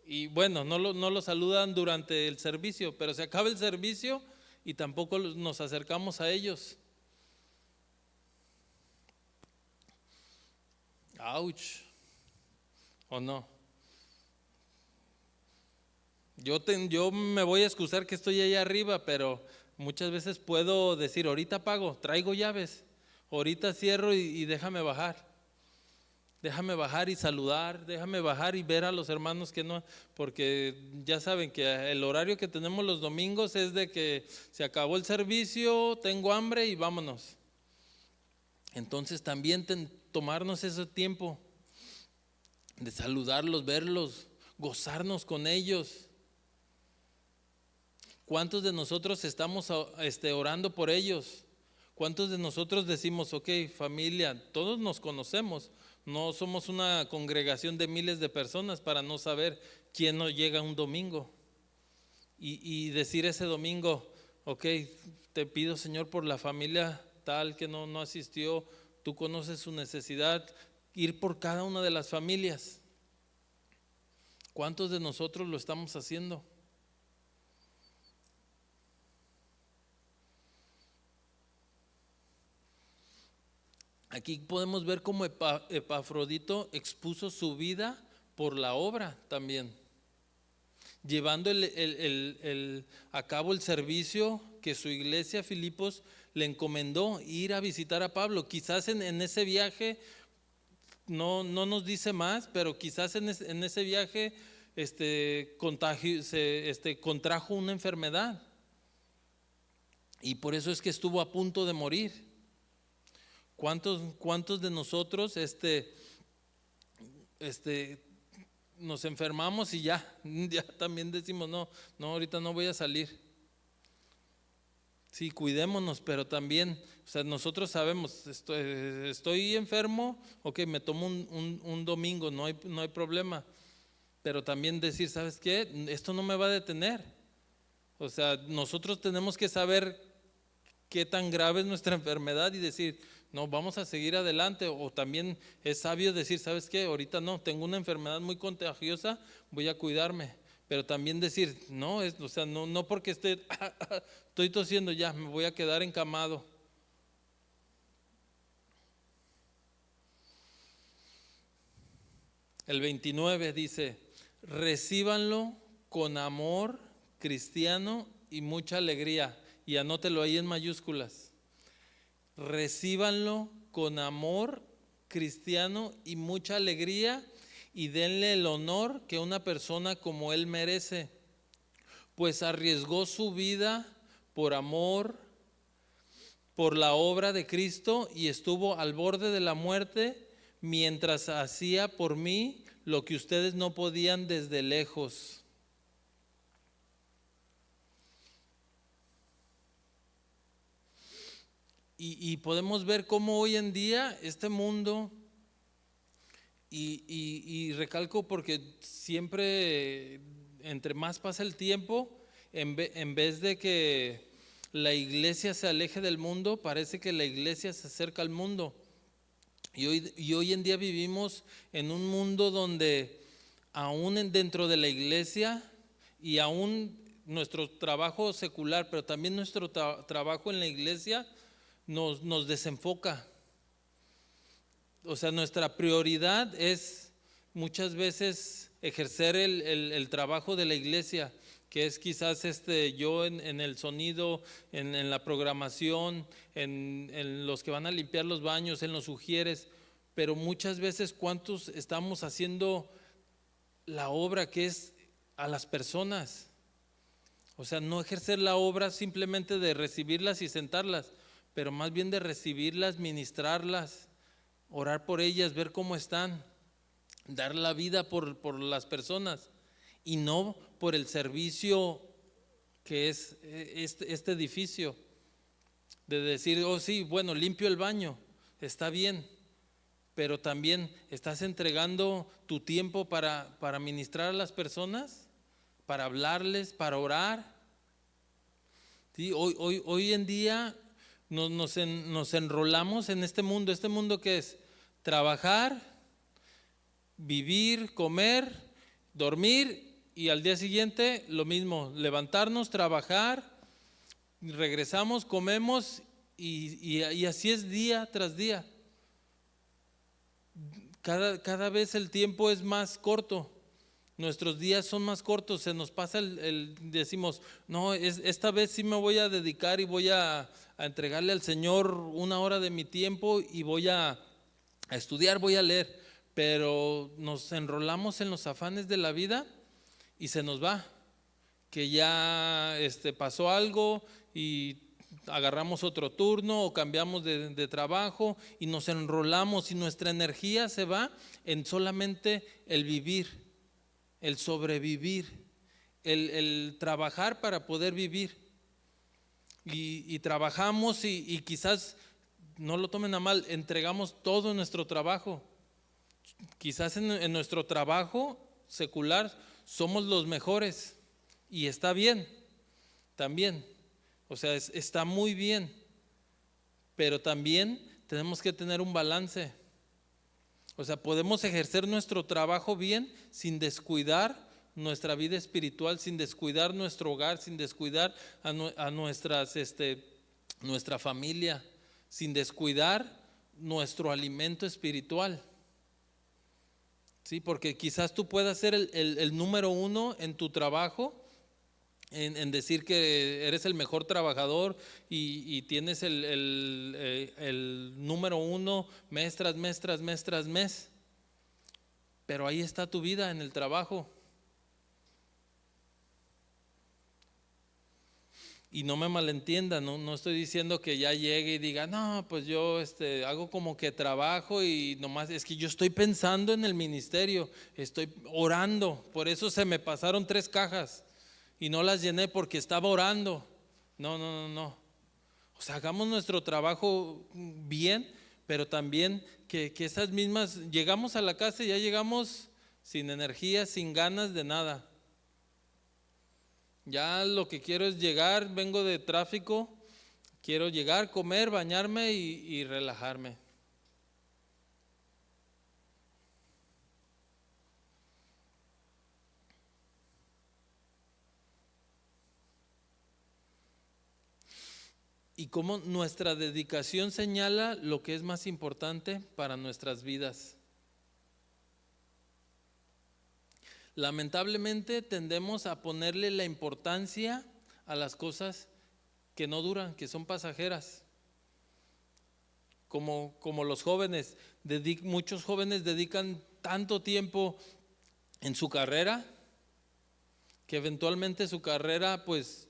Y bueno, no lo saludan durante el servicio, pero se acaba el servicio y tampoco nos acercamos a ellos. ¡Auch! ¿O no? Yo me voy a excusar que estoy allá arriba, pero muchas veces puedo decir, ahorita pago, traigo llaves, ahorita cierro y déjame bajar. Déjame bajar y saludar, déjame bajar y ver a los hermanos que no, porque ya saben que el horario que tenemos los domingos es de que se acabó el servicio, tengo hambre y vámonos. Entonces también tomarnos ese tiempo de saludarlos, verlos, gozarnos con ellos. ¿Cuántos de nosotros estamos orando por ellos? ¿Cuántos de nosotros decimos, ok, familia, todos nos conocemos? No somos una congregación de miles de personas para no saber quién no llega un domingo. Y decir ese domingo, ok, te pido, Señor, por la familia tal que no asistió, tú conoces su necesidad, ir por cada una de las familias. ¿Cuántos de nosotros lo estamos haciendo? Aquí podemos ver cómo Epafrodito expuso su vida por la obra también, llevando a cabo el servicio que su iglesia Filipos le encomendó, ir a visitar a Pablo. Quizás en ese viaje, no nos dice más, pero quizás en ese viaje contrajo una enfermedad y por eso es que estuvo a punto de morir. ¿Cuántos de nosotros nos enfermamos y ya también decimos no, ahorita no voy a salir? Sí, cuidémonos, pero también, o sea, nosotros sabemos, estoy enfermo, ok, me tomo un domingo, no hay problema, pero también decir, ¿sabes qué? Esto no me va a detener. O sea, nosotros tenemos que saber qué tan grave es nuestra enfermedad y decir, no, vamos a seguir adelante. O también es sabio decir, ¿sabes qué? Ahorita no, tengo una enfermedad muy contagiosa, voy a cuidarme. Pero también decir, no, o sea, no porque estoy tosiendo ya, me voy a quedar encamado. El 29 dice, recíbanlo con amor cristiano y mucha alegría. Y anótelo ahí en mayúsculas. Recíbanlo con amor cristiano y mucha alegría y denle el honor que una persona como él merece, pues arriesgó su vida por amor, por la obra de Cristo y estuvo al borde de la muerte mientras hacía por mí lo que ustedes no podían desde lejos. Y podemos ver cómo hoy en día este mundo, y recalco porque siempre, entre más pasa el tiempo, en vez de que la iglesia se aleje del mundo, parece que la iglesia se acerca al mundo. Y hoy en día vivimos en un mundo donde aún dentro de la iglesia y aún nuestro trabajo secular, pero también nuestro trabajo en la iglesia nos desenfoca. O sea, nuestra prioridad es muchas veces ejercer el trabajo de la iglesia, que es quizás yo en el sonido, en la programación, en los que van a limpiar los baños, en los ujieres, pero muchas veces ¿cuántos estamos haciendo la obra que es a las personas? O sea, no ejercer la obra simplemente de recibirlas y sentarlas, pero más bien de recibirlas, ministrarlas, orar por ellas, ver cómo están, dar la vida por las personas y no por el servicio que es este edificio, de decir, oh sí, bueno, limpio el baño, está bien, pero también estás entregando tu tiempo para ministrar a las personas, para hablarles, para orar. ¿Sí? Hoy en día nos enrolamos en este mundo que es trabajar, vivir, comer, dormir y al día siguiente lo mismo, levantarnos, trabajar, regresamos, comemos y así es día tras día. Cada vez el tiempo es más corto, nuestros días son más cortos, se nos pasa decimos, no, esta vez sí me voy a dedicar y voy a entregarle al Señor una hora de mi tiempo y voy a estudiar, voy a leer, pero nos enrolamos en los afanes de la vida y se nos va, que ya pasó algo y agarramos otro turno o cambiamos de trabajo y nos enrolamos y nuestra energía se va en solamente el vivir, el sobrevivir, el trabajar para poder vivir. Y trabajamos y quizás, no lo tomen a mal, entregamos todo nuestro trabajo. Quizás en nuestro trabajo secular somos los mejores y está bien, también. O sea, está muy bien, pero también tenemos que tener un balance. O sea, podemos ejercer nuestro trabajo bien sin descuidar nuestra vida espiritual, sin descuidar nuestro hogar, sin descuidar a nuestra familia, sin descuidar nuestro alimento espiritual. Sí, porque quizás tú puedas ser el número uno en tu trabajo, en decir que eres el mejor trabajador y tienes el número uno mes tras mes tras mes tras mes, pero ahí está tu vida en el trabajo. Y no me malentiendan, no estoy diciendo que ya llegue y diga, no, pues yo hago como que trabajo y nomás, es que yo estoy pensando en el ministerio, estoy orando, por eso se me pasaron 3 cajas y no las llené porque estaba orando. No. pues hagamos nuestro trabajo bien, pero también que esas mismas, llegamos a la casa y ya llegamos sin energía, sin ganas de nada. Ya lo que quiero es llegar, vengo de tráfico, quiero llegar, comer, bañarme y relajarme. Y cómo nuestra dedicación señala lo que es más importante para nuestras vidas. Lamentablemente tendemos a ponerle la importancia a las cosas que no duran, que son pasajeras. Como los jóvenes, muchos jóvenes dedican tanto tiempo en su carrera que eventualmente su carrera pues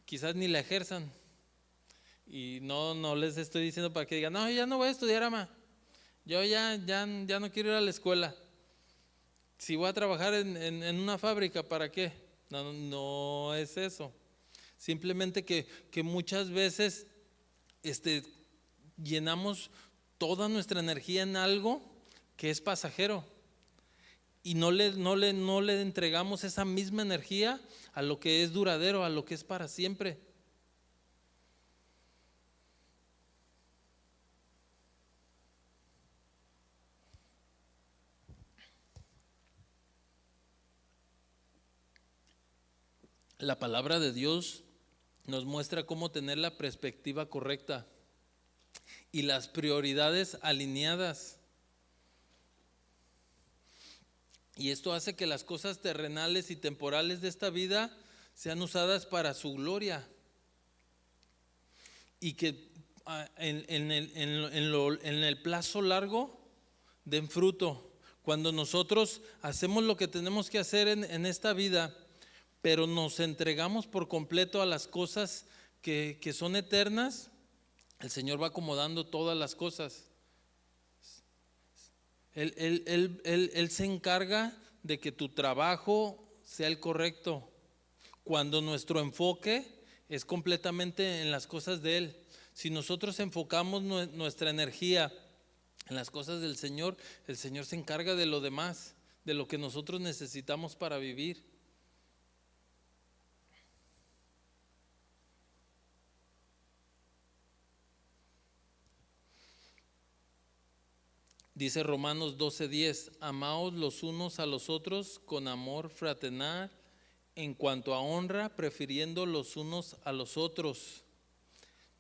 quizás ni la ejerzan. Y no les estoy diciendo para que digan, no, ya no voy a estudiar, ama. Yo ya no quiero ir a la escuela. Si voy a trabajar en una fábrica, ¿para qué? No es eso. Simplemente que muchas veces llenamos toda nuestra energía en algo que es pasajero y no le entregamos esa misma energía a lo que es duradero, a lo que es para siempre. La palabra de Dios nos muestra cómo tener la perspectiva correcta y las prioridades alineadas. Y esto hace que las cosas terrenales y temporales de esta vida sean usadas para su gloria. Y que en el plazo largo den fruto. Cuando nosotros hacemos lo que tenemos que hacer en esta vida, pero nos entregamos por completo a las cosas que son eternas, el Señor va acomodando todas las cosas. Él se encarga de que tu trabajo sea el correcto. Cuando nuestro enfoque es completamente en las cosas de Él. Si nosotros enfocamos nuestra energía en las cosas del Señor, el Señor se encarga de lo demás, de lo que nosotros necesitamos para vivir. Dice Romanos 12:10, amaos los unos a los otros con amor fraternal, en cuanto a honra, prefiriendo los unos a los otros.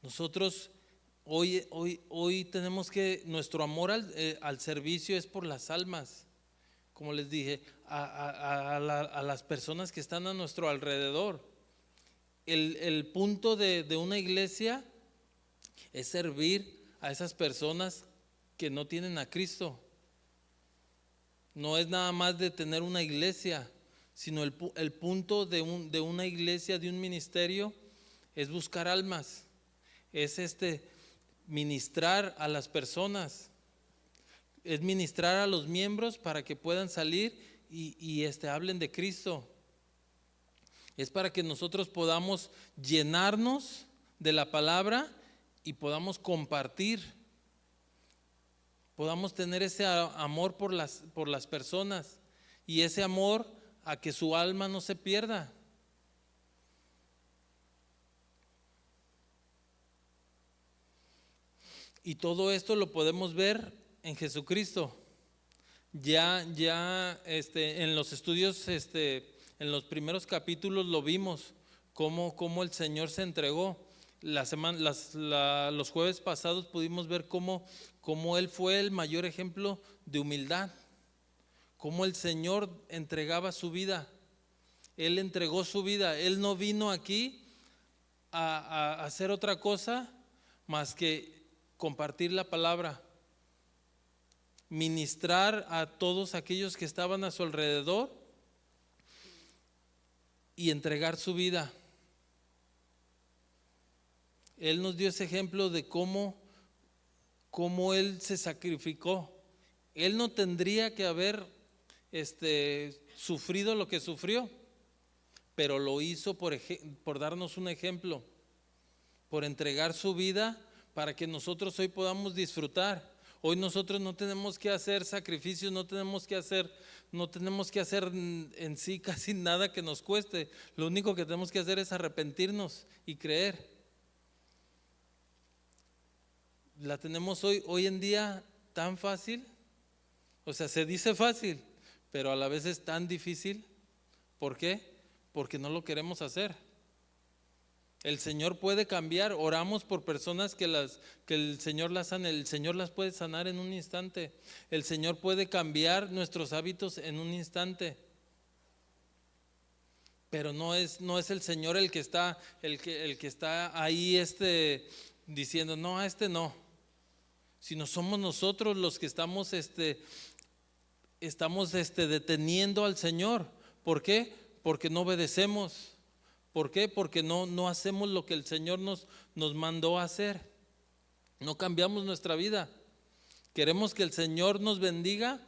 Nosotros hoy tenemos que, nuestro amor al servicio es por las almas, como les dije, a las personas que están a nuestro alrededor. El punto de una iglesia es servir a esas personas que no tienen a Cristo. No es nada más de tener una iglesia, sino el punto de una iglesia, de un ministerio, es buscar almas, es ministrar a las personas, es ministrar a los miembros para que puedan salir y hablen de Cristo. Es para que nosotros podamos llenarnos de la palabra y podamos compartir. Podamos tener ese amor por las personas y ese amor a que su alma no se pierda. Y todo esto lo podemos ver en Jesucristo. Ya en los estudios, en los primeros capítulos lo vimos, cómo el Señor se entregó. Los jueves pasados pudimos ver cómo Él fue el mayor ejemplo de humildad, cómo el Señor entregaba su vida. Él entregó su vida. Él no vino aquí a hacer otra cosa más que compartir la palabra, ministrar a todos aquellos que estaban a su alrededor y entregar su vida. Él nos dio ese ejemplo de cómo Él se sacrificó. Él no tendría que haber sufrido lo que sufrió, pero lo hizo por darnos un ejemplo. por entregar su vida para que nosotros hoy podamos disfrutar. Hoy nosotros no tenemos que hacer sacrificios, no tenemos que hacer en sí casi nada que nos cueste. Lo único que tenemos que hacer es arrepentirnos y creer. La tenemos hoy en día tan fácil. O sea, se dice fácil, pero a la vez es tan difícil. ¿Por qué? Porque no lo queremos hacer. El Señor puede cambiar. Oramos por personas que el Señor las sane. El Señor las puede sanar en un instante. El Señor puede cambiar nuestros hábitos en un instante. Pero no es el Señor el que está ahí diciendo no, a este no. Sino somos nosotros los que estamos deteniendo al Señor. ¿Por qué? Porque no obedecemos. ¿Por qué? Porque no hacemos lo que el Señor nos mandó a hacer. No cambiamos nuestra vida. Queremos que el Señor nos bendiga,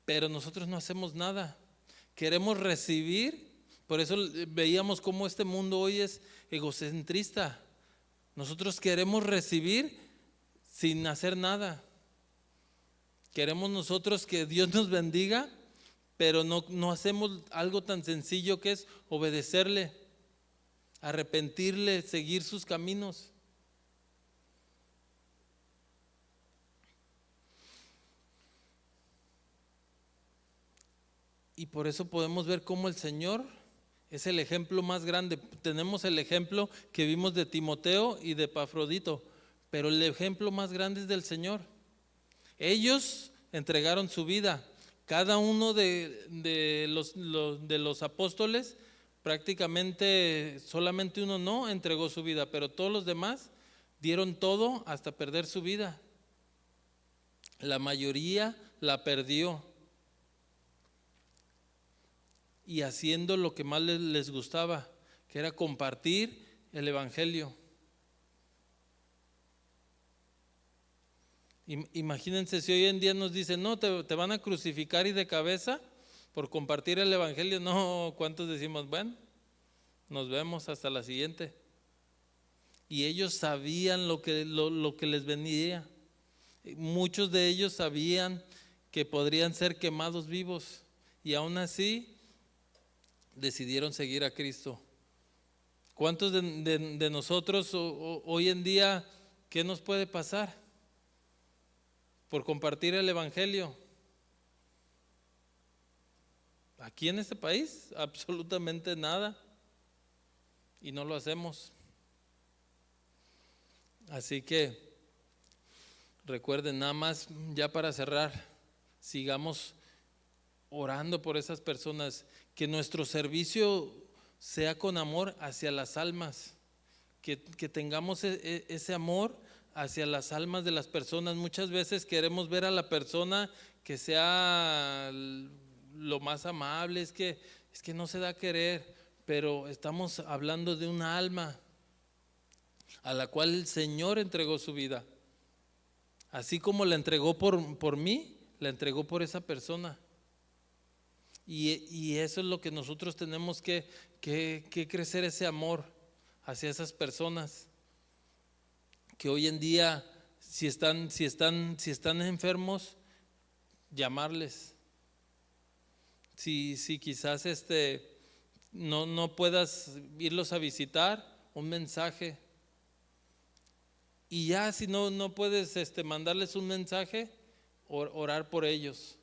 pero nosotros no hacemos nada. Queremos recibir. Por eso veíamos cómo este mundo hoy es egocentrista. Nosotros queremos recibir sin hacer nada. Queremos nosotros que Dios nos bendiga, pero no hacemos algo tan sencillo que es obedecerle, arrepentirle, seguir sus caminos. Y por eso podemos ver cómo el Señor es el ejemplo más grande. Tenemos el ejemplo que vimos de Timoteo y de Epafrodito, pero el ejemplo más grande es del Señor. Ellos entregaron su vida. Cada uno de los apóstoles, prácticamente solamente uno no entregó su vida, pero todos los demás dieron todo hasta perder su vida. La mayoría la perdió. Y haciendo lo que más les gustaba, que era compartir el evangelio. Imagínense si hoy en día nos dicen, no, te van a crucificar y de cabeza por compartir el evangelio. No, ¿cuántos decimos? Bueno, nos vemos hasta la siguiente. Y ellos sabían lo que les venía. Muchos de ellos sabían que podrían ser quemados vivos y aún así decidieron seguir a Cristo. ¿Cuántos de nosotros hoy en día, qué nos puede pasar por compartir el evangelio? Aquí en este país, absolutamente nada, y no lo hacemos. Así que recuerden, nada más ya para cerrar, sigamos orando por esas personas, que nuestro servicio sea con amor hacia las almas, que tengamos ese amor hacia las almas de las personas. Muchas veces queremos ver a la persona que sea lo más amable, es que no se da a querer, pero estamos hablando de una alma a la cual el Señor entregó su vida. Así como la entregó por mí, la entregó por esa persona. Y eso es lo que nosotros tenemos que crecer, ese amor hacia esas personas que hoy en día, si están enfermos, llamarles. Si quizás no puedas irlos a visitar, un mensaje. Y ya si no puedes mandarles un mensaje, orar por ellos.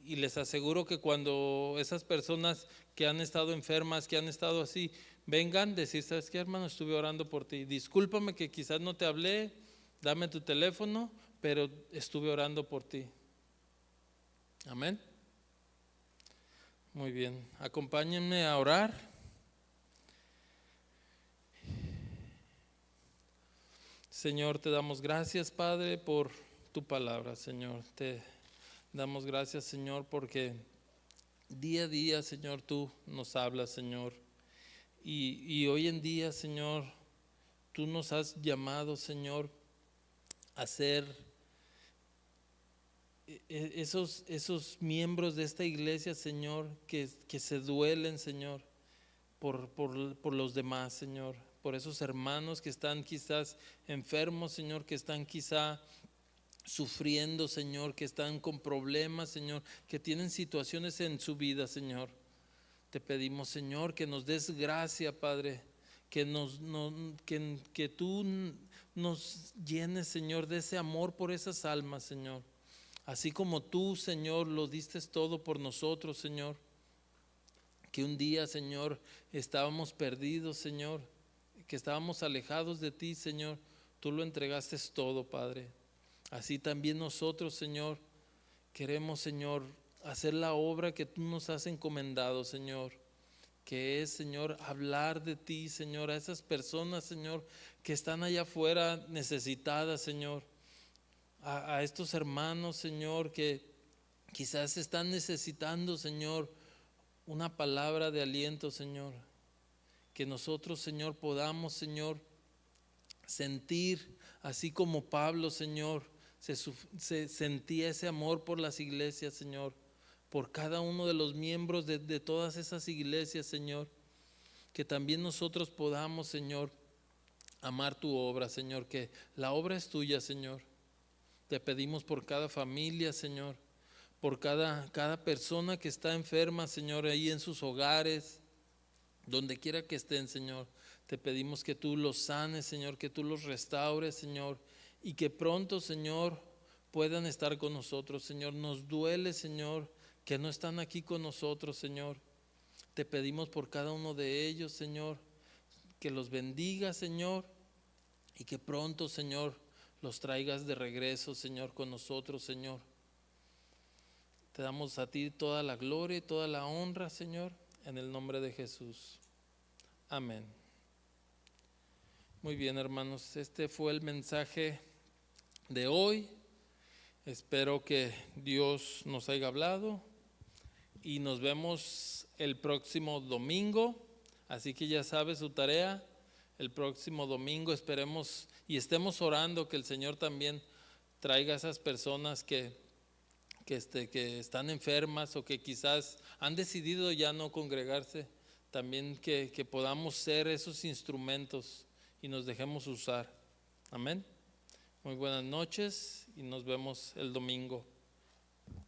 Y les aseguro que cuando esas personas que han estado enfermas, que han estado así, vengan, decir, ¿sabes qué, hermano? Estuve orando por ti. Discúlpame que quizás no te hablé, dame tu teléfono, pero estuve orando por ti. Amén. Muy bien, acompáñenme a orar. Señor, te damos gracias, Padre, por tu palabra, Señor. Te damos gracias, Señor, porque día a día, Señor, tú nos hablas, Señor. Y hoy en día, Señor, tú nos has llamado, Señor, a ser esos miembros de esta iglesia, Señor, que se duelen, Señor, por los demás, Señor, por esos hermanos que están quizás enfermos, Señor, que están quizá sufriendo, Señor, que están con problemas, Señor, que tienen situaciones en su vida, Señor. Te pedimos, Señor, que nos des gracia, Padre, que tú nos llenes, Señor, de ese amor por esas almas, Señor. Así como tú, Señor, lo diste todo por nosotros, Señor. Que un día, Señor, estábamos perdidos, Señor, que estábamos alejados de ti, Señor. Tú lo entregaste todo, Padre. Así también nosotros, Señor, queremos, Señor, hacer la obra que tú nos has encomendado, Señor. Que es, Señor, hablar de ti, Señor, a esas personas, Señor, que están allá afuera necesitadas, Señor. A estos hermanos, Señor, que quizás están necesitando, Señor, una palabra de aliento, Señor. Que nosotros, Señor, podamos, Señor, sentir, así como Pablo, Señor, se sentía ese amor por las iglesias, Señor, por cada uno de los miembros de todas esas iglesias, Señor. Que también nosotros podamos, Señor, amar tu obra, Señor, que la obra es tuya, Señor. Te pedimos por cada familia, Señor, por cada persona que está enferma, Señor, ahí en sus hogares, donde quiera que estén, Señor. Te pedimos que tú los sanes, Señor, que tú los restaures, Señor, y que pronto, Señor, puedan estar con nosotros, Señor. Nos duele, Señor, que no están aquí con nosotros, Señor. Te pedimos por cada uno de ellos, Señor, que los bendiga, Señor, y que pronto, Señor, los traigas de regreso, Señor, con nosotros, Señor. Te damos a ti toda la gloria y toda la honra, Señor, en el nombre de Jesús. Amén. Muy bien, hermanos, este fue el mensaje de hoy. Espero que Dios nos haya hablado y nos vemos el próximo domingo. Así que ya sabe su tarea. El próximo domingo esperemos y estemos orando que el Señor también traiga a esas personas que están enfermas o que quizás han decidido ya no congregarse. También que podamos ser esos instrumentos y nos dejemos usar. Amén. Muy buenas noches y nos vemos el domingo.